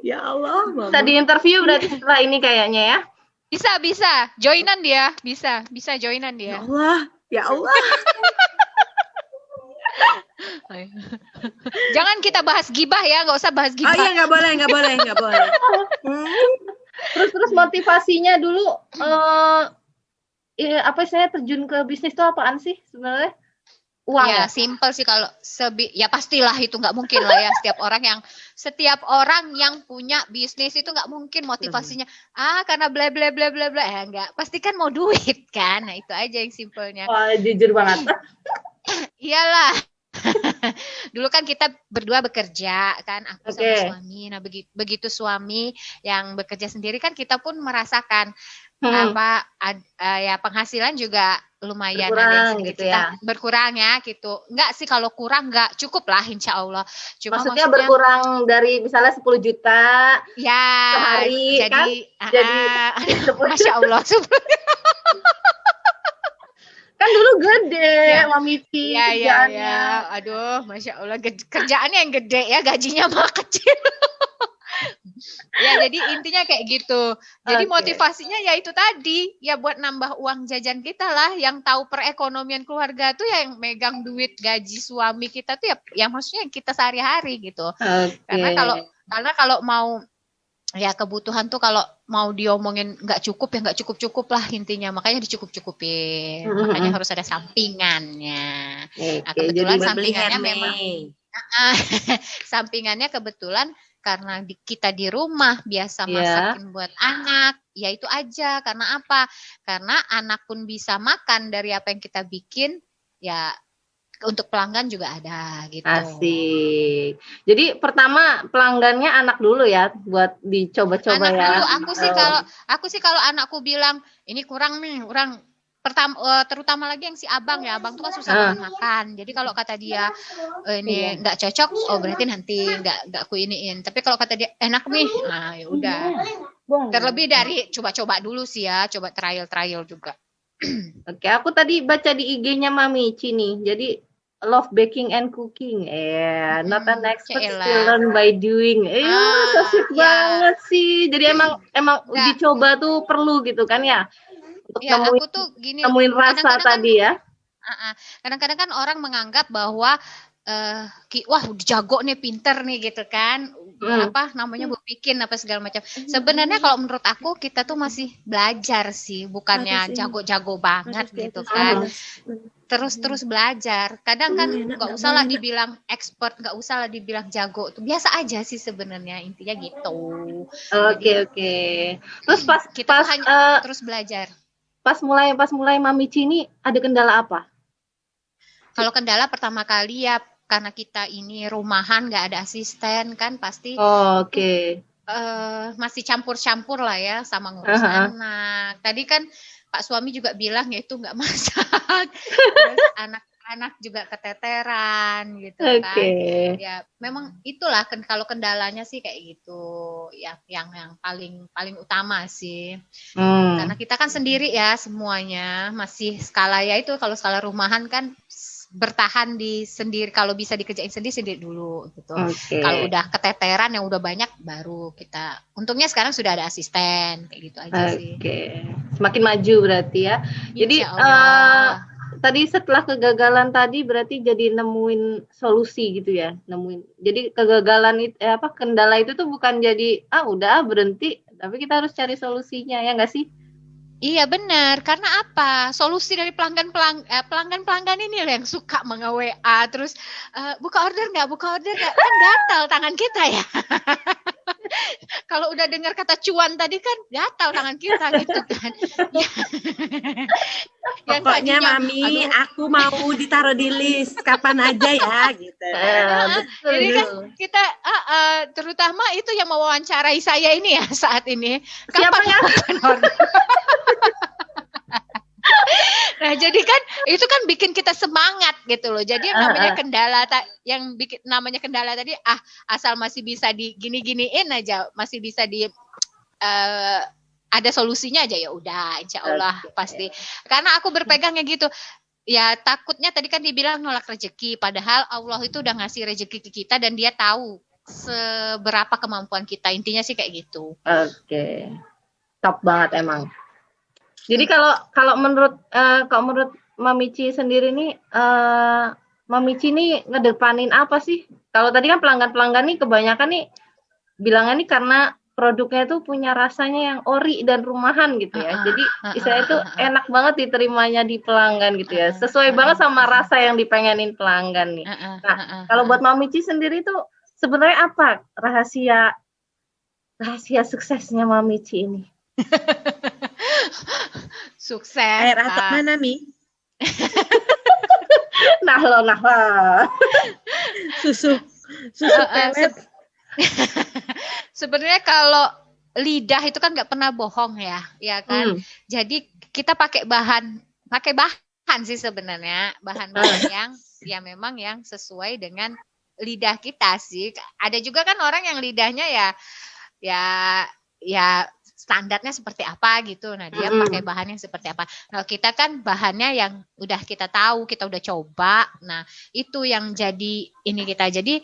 Ya Allah, Mama. Bisa diinterview berarti setelah ini kayaknya ya. Bisa. Joinan dia, bisa joinan dia. Ya Allah. Jangan kita bahas gibah ya, nggak usah bahas gibah. Oh iya, nggak boleh. Terus motivasinya dulu apa saya terjun ke bisnis itu apaan sih sebenarnya? Uang ya? Simple sih kalau ya pastilah itu nggak mungkin lah ya, setiap orang yang punya bisnis itu nggak mungkin motivasinya karena bla bla bla bla bla, enggak, pasti kan mau duit kan. Nah, itu aja yang simpelnya. Wah, jujur banget. Iyalah. Dulu kan kita berdua bekerja kan, aku sama suami. Nah, begitu suami yang bekerja sendiri kan kita pun merasakan ya penghasilan juga lumayan berkurang ada gitu ya. Berkurang ya gitu. Enggak sih, kalau kurang enggak, cukup lah insya Allah. Maksudnya berkurang dari misalnya 10 juta ya sehari jadi Masya Allah. Kan dulu gede Mami Ci kerjaannya. Aduh, Masya Allah, kerjaannya yang gede ya, gajinya mah kecil. Ya, jadi intinya kayak gitu. Jadi motivasinya ya itu tadi, ya buat nambah uang jajan kita lah. Yang tahu perekonomian keluarga tuh ya yang megang duit gaji suami kita tuh ya maksudnya kita sehari-hari gitu. Karena kalau mau ya kebutuhan tuh kalau mau diomongin nggak cukup ya nggak cukup lah intinya, makanya dicukup-cukupin. Makanya harus ada sampingannya. Nah, kebetulan sampingannya memang sampingannya kebetulan karena kita di rumah biasa masakin buat anak, ya itu aja. Karena apa? Karena anak pun bisa makan dari apa yang kita bikin, ya untuk pelanggan juga ada gitu. Asik. Jadi pertama pelanggannya anak dulu ya, buat dicoba-coba anak ya. Dulu. Aku sih kalau anakku bilang ini kurang nih, terutama lagi yang si abang ya, abang tuh kan susah banget makan. Jadi kalau kata dia ini nggak cocok, berarti nanti nggak aku iniin. Tapi kalau kata dia enak nih, nah ya udah. Terlebih dari coba-coba dulu sih ya, coba trial juga. Oke, aku tadi baca di IG-nya Mami Ci nih. Jadi love baking and cooking. Not an expert, still learn by doing. So sweet banget sih. Jadi emang uji coba tuh perlu gitu kan ya. Untuk aku tuh gini, temuin rasa tadi ya. Kadang-kadang kan orang menganggap bahwa wah jago nih, pinter nih gitu kan, apa namanya bikin apa segala macam. Sebenarnya kalau menurut aku kita tuh masih belajar sih, bukannya jago-jago banget gitu kan. Terus belajar. Kadang kan nggak usah lah dibilang expert, nggak usah lah dibilang jago, tuh biasa aja sih sebenarnya, intinya gitu. Oke. Terus kita hanya terus belajar. Pas mulai Mami Ci ini ada kendala apa? Kalau kendala pertama kali ya karena kita ini rumahan, nggak ada asisten kan pasti. Masih campur-campur lah ya sama ngurus anak. Tadi kan Pak suami juga bilang ya itu nggak masak. Terus anak-anak juga keteteran gitu kan. Ya memang itulah kalau kendalanya sih kayak gitu. Ya yang paling utama sih. Karena kita kan sendiri ya semuanya, masih skala ya itu, kalau skala rumahan kan bertahan di sendiri, kalau bisa dikerjain sendiri dulu gitu. Kalau udah keteteran yang udah banyak baru kita. Untungnya sekarang sudah ada asisten kayak gitu aja sih. Semakin maju berarti ya. Jadi tadi setelah kegagalan tadi berarti jadi nemuin solusi gitu ya. Jadi kegagalan itu kendala itu tuh bukan jadi udah berhenti, tapi kita harus cari solusinya ya nggak sih? Iya benar, karena apa? Solusi dari pelanggan-pelanggan ini loh yang suka nge-WA terus buka order nggak, kan gatal tangan kita ya. Kalau udah dengar kata cuan tadi kan gatal tangan kita gitu kan. Yang Pokoknya tadinya, Mami, aku mau ditaruh di list kapan aja ya gitu. Betul. Jadi kan kita terutama itu yang mewawancarai saya ini ya saat ini. Siapa yang akan order? Nah, jadi kan itu kan bikin kita semangat gitu loh. Jadi yang namanya kendala tadi asal masih bisa di gini-giniin aja, masih bisa di ada solusinya aja ya udah insya Allah pasti. Karena aku berpegangnya gitu. Ya takutnya tadi kan dibilang nolak rezeki, padahal Allah itu udah ngasih rezeki ke kita dan Dia tahu seberapa kemampuan kita. Intinya sih kayak gitu. Oke. Top banget emang. Jadi kalau menurut Mami Ci sendiri nih, Mami Ci nih ngedepanin apa sih? Kalau tadi kan pelanggan-pelanggan nih kebanyakan nih bilangnya nih karena produknya tuh punya rasanya yang ori dan rumahan gitu ya. Jadi istilahnya tuh enak banget diterimanya di pelanggan gitu ya. Sesuai banget sama rasa yang dipengenin pelanggan nih. Nah, kalau buat Mami Ci sendiri tuh sebenarnya apa rahasia suksesnya Mami Ci ini? Sukses. Air atau mana, Mi? Nah lo. Susu pelet. Sebenarnya kalau lidah itu kan nggak pernah bohong ya kan. Jadi kita pakai bahan sih sebenarnya, bahan-bahan yang ya memang yang sesuai dengan lidah kita sih. Ada juga kan orang yang lidahnya ya standarnya seperti apa gitu. Nah, dia pakai bahan yang seperti apa. Nah, kita kan bahannya yang udah kita tahu, kita udah coba. Nah, itu yang jadi ini kita. Jadi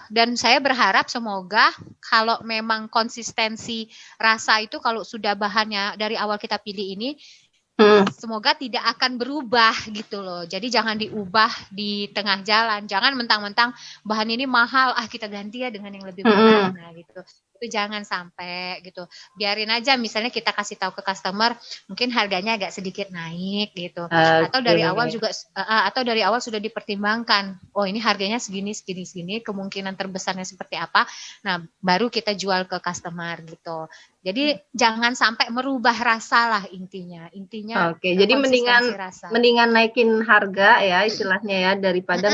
dan saya berharap semoga kalau memang konsistensi rasa itu kalau sudah bahannya dari awal kita pilih ini semoga tidak akan berubah gitu loh. Jadi jangan diubah di tengah jalan. Jangan mentang-mentang bahan ini mahal, kita ganti ya dengan yang lebih murah. Nah, gitu. Itu jangan sampai gitu. Biarin aja misalnya kita kasih tahu ke customer mungkin harganya agak sedikit naik gitu. Atau dari awal juga sudah dipertimbangkan. Oh, ini harganya segini, kemungkinan terbesarnya seperti apa. Nah, baru kita jual ke customer gitu. Jadi jangan sampai merubah rasa lah intinya. Oke, jadi mendingan naikin harga ya istilahnya ya daripada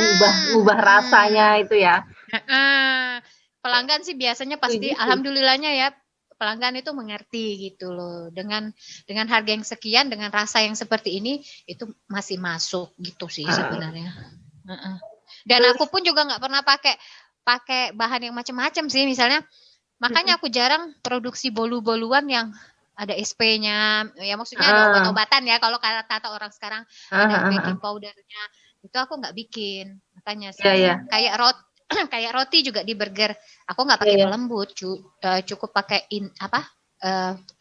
ngubah rasanya itu ya. Pelanggan sih biasanya pasti alhamdulillahnya ya pelanggan itu mengerti gitu loh. Dengan harga yang sekian, dengan rasa yang seperti ini itu masih masuk gitu sih sebenarnya. Dan aku pun juga nggak pernah pakai bahan yang macam-macam sih misalnya. Makanya aku jarang produksi bolu-boluan yang ada SP-nya, ya maksudnya ada obat-obatan ya kalau kata orang sekarang ada baking powdernya. Itu aku nggak bikin. Makanya sih kayak roti juga di burger. Aku nggak pakai pelembut, cukup pakai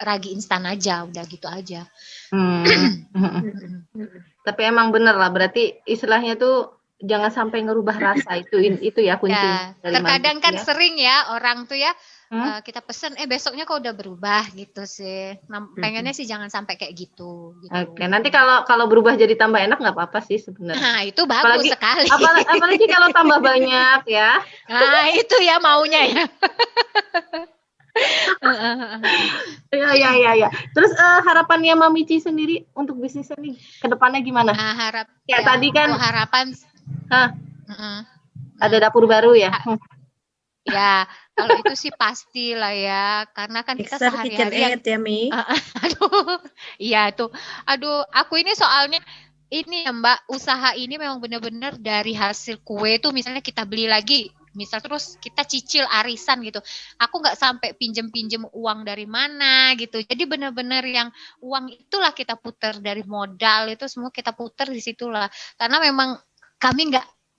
ragi instan aja, udah gitu aja. Tapi emang bener lah, berarti istilahnya tuh jangan sampai ngerubah rasa itu ya kunci. Ya, terkadang kan sering ya orang tuh ya kita pesen besoknya kok udah berubah gitu sih. Nah, pengennya sih jangan sampai kayak gitu. Oke, nanti kalau berubah jadi tambah enak nggak apa-apa sih sebenarnya. Nah, itu bagus sekali. Apalagi kalau tambah banyak ya. Nah, itu ya maunya ya. Ya. Terus harapannya Mami Ci sendiri untuk bisnisnya nih ke depannya gimana? Tadi kan harapan ada dapur baru ya. Ya, kalau itu sih pasti lah ya, karena kan kita sehari-hari ya, Mi. Aku ini soalnya ini ya Mbak, usaha ini memang benar-benar dari hasil kue tuh misalnya kita beli lagi, misal terus kita cicil arisan gitu. Aku nggak sampai pinjem uang dari mana gitu. Jadi benar-benar yang uang itulah kita putar dari modal itu semua kita putar di situlah. Karena memang kami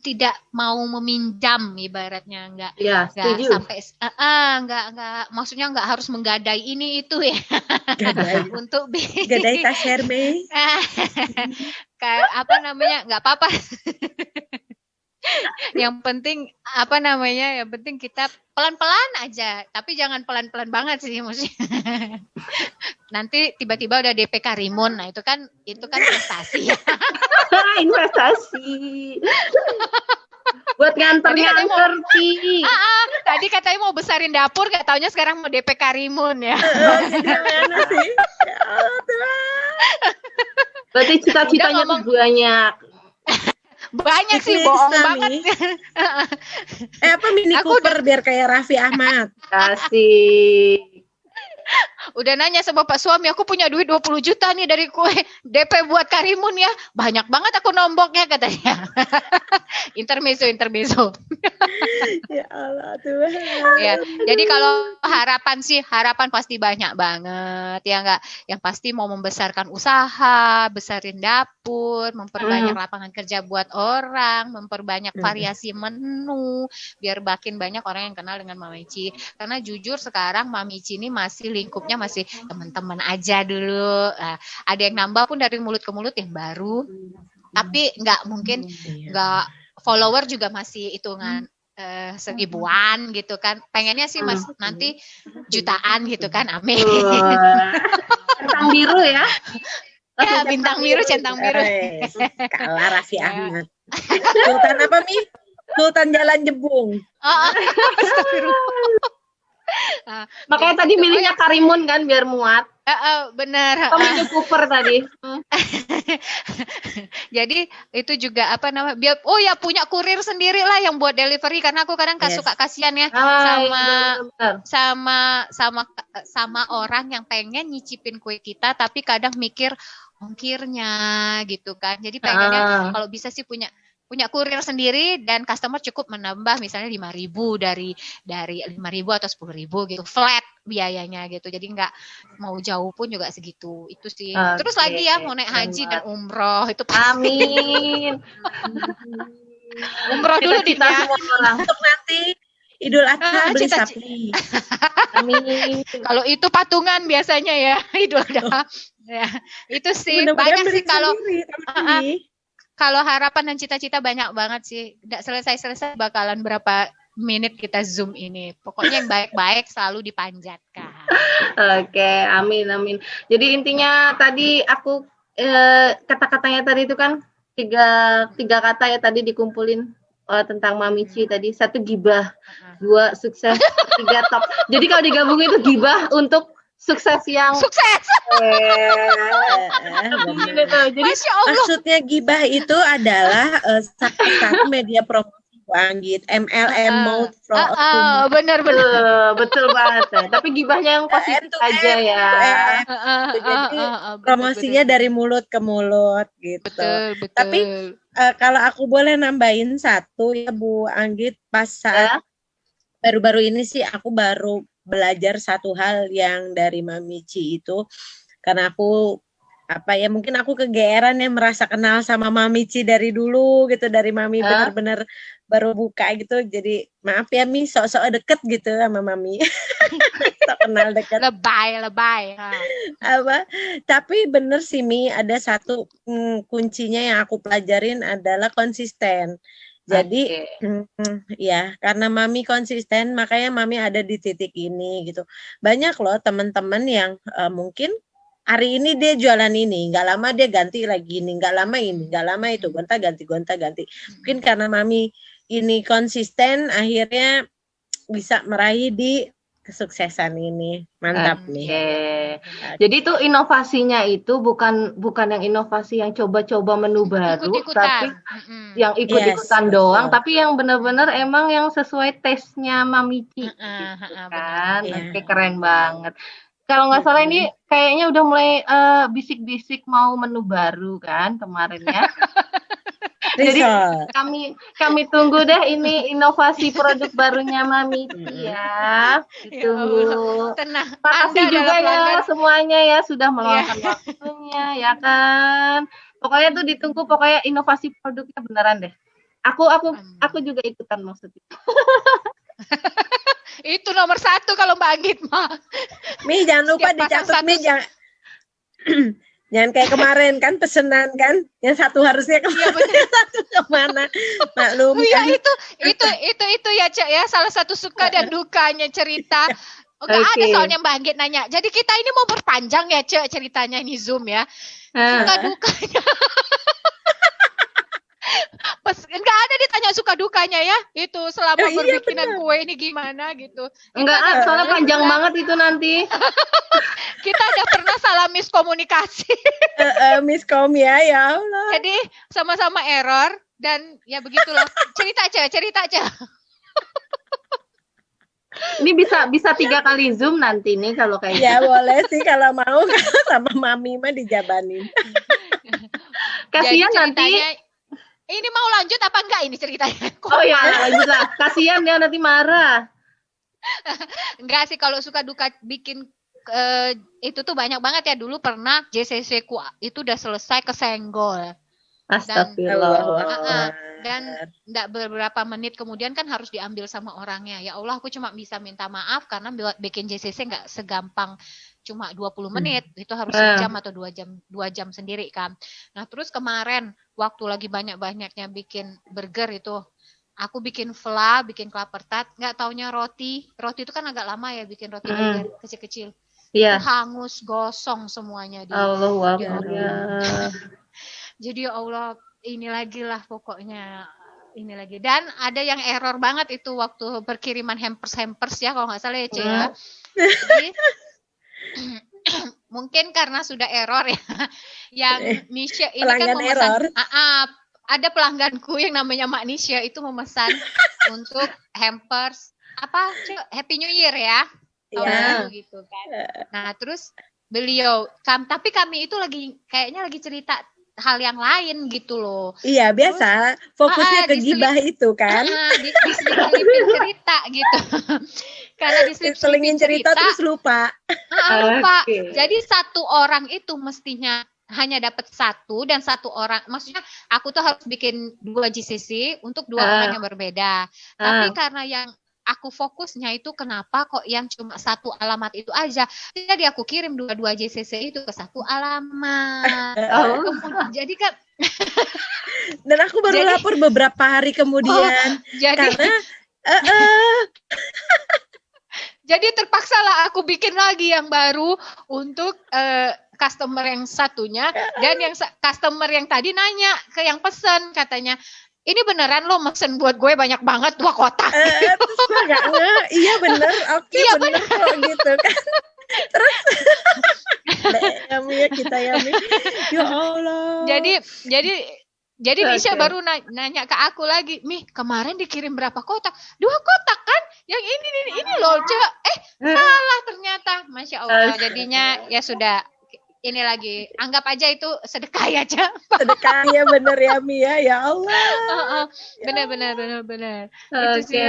tidak mau meminjam ibaratnya nggak sampai maksudnya nggak harus menggadai ini itu ya untuk gadai kasir nggak apa-apa Yang penting apa namanya? Yang penting kita pelan-pelan aja, tapi jangan pelan-pelan banget sih maksudnya. Nanti tiba-tiba udah DP Karimun. Nah, itu kan investasi ya. Investasi. Buat nganter-nganter sih. Tadi katanya mau besarin dapur, gak taunya sekarang mau DP Karimun ya. Gimana sih? Ya Allah, Tuhan. Berarti cita-citanya tuh banyak. Banyak sih, Checklist bohong Nami. banget. Apa Mini Cooper biar kayak Raffi Ahmad? Kasih. Udah nanya sama Pak suami, aku punya duit 20 juta nih dari kue DP buat Karimun ya. Banyak banget aku nomboknya katanya. Intermezzo. Ya Allah Tuhan. Ya, jadi kalau harapan pasti banyak banget ya enggak. Yang pasti mau membesarkan usaha, besarin dapur, memperbanyak lapangan kerja buat orang, memperbanyak variasi menu, biar makin banyak orang yang kenal dengan Mami Ci. Karena jujur sekarang Mami Ci ini masih lingkupnya masih teman-teman aja dulu. Ada yang nambah pun dari mulut ke mulut yang baru. Tapi nggak mungkin nggak follower juga masih hitungan seribuan gitu kan. Pengennya sih Mas nanti jutaan gitu kan. Amin. Centang biru ya. Ya, bintang biru, centang biru. Kalah Raffi Ahmad. Sultan apa Mi? Sultan Jalan Jebung. Makanya tadi milihnya Karimun kan biar muat. Bener. Mini Cooper tadi. Jadi itu juga apa namanya? Biar punya kurir sendiri lah yang buat delivery karena aku kadang suka kasihan ya sama orang yang pengen nyicipin kue kita tapi kadang mikir ongkirnya gitu kan. Jadi pengennya kalau bisa sih punya kurir sendiri dan customer cukup menambah misalnya 5.000 dari 5.000 atau 10.000 gitu flat biayanya gitu. Jadi nggak mau jauh pun juga segitu. Itu sih. Terus lagi ya mau naik haji dan umroh itu pasti. Amin. Umroh dulu kita semua orang. Untuk nanti Idul Adha beli sapi. Amin. Kalau itu patungan biasanya ya Idul Adha. Ya, itu sih banyak sih kalau harapan dan cita-cita banyak banget sih. Nggak selesai-selesai bakalan berapa menit kita Zoom ini. Pokoknya yang baik-baik selalu dipanjatkan. Oke, amin. Jadi intinya tadi aku kata-katanya tadi itu kan tiga kata ya tadi dikumpulin tentang Mami Ci tadi. 1 gibah, 2 sukses, 3 top. Jadi kalau digabungin itu gibah untuk sukses yang sukses. Jadi maksudnya gibah itu adalah satu media promosi Anggit, MLM mode benar betul banget ya. Tapi gibahnya yang positif aja ya. Jadi promosinya dari mulut ke mulut gitu. Betul. Tapi kalau aku boleh nambahin satu ya Bu Anggit, pas saat baru-baru ini sih aku baru belajar satu hal yang dari Mami Ci itu, karena aku mungkin aku kegeeran ya merasa kenal sama Mami Ci dari dulu gitu, dari Mami benar-benar baru buka gitu, jadi maaf ya Mi, sok-sok deket gitu sama Mami. Tak kenal deket. Lebay. Tapi bener sih Mi, ada satu kuncinya yang aku pelajarin adalah konsisten. Jadi ya karena Mami konsisten makanya Mami ada di titik ini gitu. Banyak loh teman-teman yang mungkin hari ini dia jualan ini, nggak lama dia ganti lagi ini, nggak lama ini, nggak lama itu, gonta-ganti. Mungkin karena Mami ini konsisten akhirnya bisa meraih di kesuksesan ini. Mantap nih. Jadi itu inovasinya itu bukan yang inovasi yang coba-coba menu baru, tapi yang ikut-ikutan doang, tapi yang benar-benar emang yang sesuai taste-nya Mami Ci. Kan? Oke, keren banget. Kalau nggak salah ini kayaknya udah mulai bisik-bisik mau menu baru kan kemarin ya. Jadi kami tunggu deh ini inovasi produk barunya Mami Ci ya. Ditunggu. Makasih juga ya semuanya ya sudah meluangkan waktunya ya kan. Pokoknya tuh ditunggu, pokoknya inovasi produknya beneran deh. Aku juga ikutan maksudnya. Itu nomor 1 kalau Mbak Anggit mah. Mi jangan lupa dicatat Mi, Jangan kayak kemarin kan pesenan kan, yang satu harusnya kemana, yang satu kemana. Maklum Iya kan. itu ya Cek ya, salah satu suka dan dukanya cerita. Enggak ada soalnya Mbak Anggit nanya. Jadi kita ini mau berpanjang ya Cek ceritanya ini Zoom ya. Suka dukanya. Enggak ada ditanya suka dukanya ya. Itu selama berbikinan kue ini gimana gitu. Enggak, soalnya panjang banget itu nanti. Kita ada pernah salah miskomunikasi. Miskom ya Allah. Jadi sama-sama error dan ya begitulah. Cerita aja. Ini bisa 3 kali Zoom nanti nih kalau kayak Ya boleh sih kalau mau sama Mami mah dijabanin. Kasihan Jadi nanti. Ini mau lanjut apa enggak ini ceritanya? Oh ya, lanjutlah. Kasihan dia nanti marah. Enggak sih kalau suka duka bikin itu tuh banyak banget ya. Dulu pernah JCC ku itu udah selesai kesenggol. Astagfirullah. Dan enggak beberapa menit kemudian kan harus diambil sama orangnya. Ya Allah, aku cuma bisa minta maaf karena bikin JCC enggak segampang cuma 20 menit. Itu harus sejam atau 2 jam sendiri kan. Nah, terus kemarin waktu lagi banyak-banyaknya bikin burger itu, aku bikin fla, bikin klaper tart, nggak taunya roti itu kan agak lama ya bikin roti burger kecil-kecil. Iya. Itu hangus, gosong semuanya. Allahu Akbar. Jadi ya Allah, ini lagi lah pokoknya. Ini lagi. Dan ada yang error banget itu waktu berkiriman hampers ya, kalau nggak salah ya, Cek ya. Jadi, mungkin karena sudah error ya. Yang Nisha ini kan memesan. Ada pelangganku yang namanya Mak Nisha itu memesan untuk hampers apa? Happy New Year ya. Tahun gitu kan. Nah, terus beliau tapi kami itu kayaknya lagi cerita hal yang lain gitu loh. Iya, biasa. Fokusnya ke gibah itu kan. Diselipin cerita gitu. Karena diselipin cerita terus lupa. Lupa. Jadi satu orang itu mestinya hanya dapat 1 dan 1 orang. Maksudnya aku tuh harus bikin 2 GCC untuk 2 orang yang berbeda. Tapi karena yang aku fokusnya itu kenapa kok yang cuma 1 alamat itu aja. Jadi aku kirim 2 GCC itu ke 1 alamat. Jadi kan dan aku baru lapor beberapa hari kemudian. Karena jadi terpaksa lah aku bikin lagi yang baru untuk customer yang satunya. Dan yang customer yang tadi nanya ke yang pesen, katanya, ini beneran lo mesen buat gue banyak banget 2 kotak. Terus iya bener, oke iya, bener kok gitu kan. Terus kita ya Allah. Jadi Nisha baru nanya ke aku lagi, Mi, kemarin dikirim berapa kotak? 2 kotak kan? Yang ini loh, Cek. Salah ternyata. Masya Allah. Jadinya ya sudah. Ini lagi, anggap aja itu sedekah ya, Cek. Sedekah ya bener ya, Mi ya Allah. Bener. Itu sih.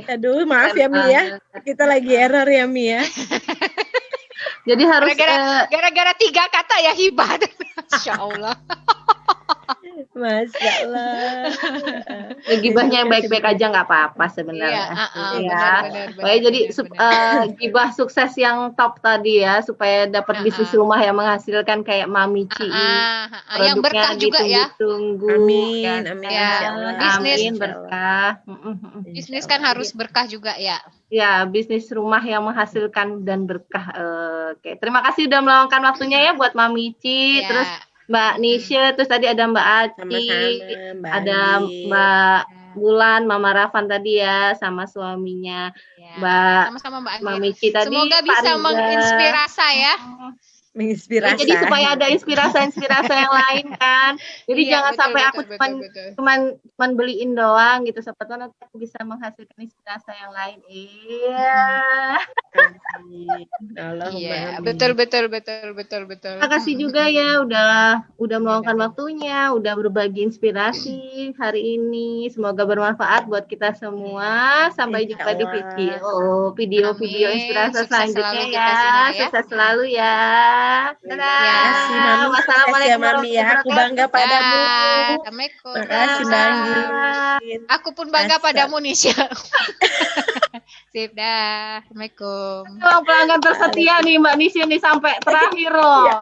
Aduh, maaf ya, Mi ya. Kita lagi error ya, Mi ya. Jadi harus gara-gara 3 kata ya hibah. Masya Allah. Masya Allah. Gibahnya yang baik-baik aja nggak apa-apa sebenarnya. Benar. Jadi gibah sukses yang top tadi ya, supaya dapat bisnis rumah yang menghasilkan kayak Mami Ci. Yang berkah juga ya. Amin. Amin berkah. Bisnis kan harus berkah juga ya. Ya, bisnis rumah yang menghasilkan dan berkah. Oke, terima kasih udah meluangkan waktunya ya buat Mami Ci. Terus Mbak Nisha, terus tadi ada Mbak Aci, ada Mbak Bulan, Mama Rafan tadi ya, sama suaminya sama-sama Mbak Mami Ci tadi. Semoga bisa menginspirasi ya. Menginspirasi. Jadi supaya ada inspirasi yang lain kan. Jadi jangan sampai aku cuman beliin doang gitu. Siapa tahu nanti aku bisa menghasilkan inspirasi yang lain. Iya, betul. Terima kasih juga ya udah meluangkan waktunya, udah berbagi inspirasi hari ini. Semoga bermanfaat buat kita semua. Sampai jumpa di video inspirasi selanjutnya ya. Sukses selalu ya. Dadah. Wassalamualaikum Mami ya. Aku bangga padamu. Assalamualaikum. Makasih Mami. Aku pun bangga padamu Nisha. Sip dah. Assalamualaikum. Pelanggan tersetia nih Mbak Nisha nih sampai terakhir loh.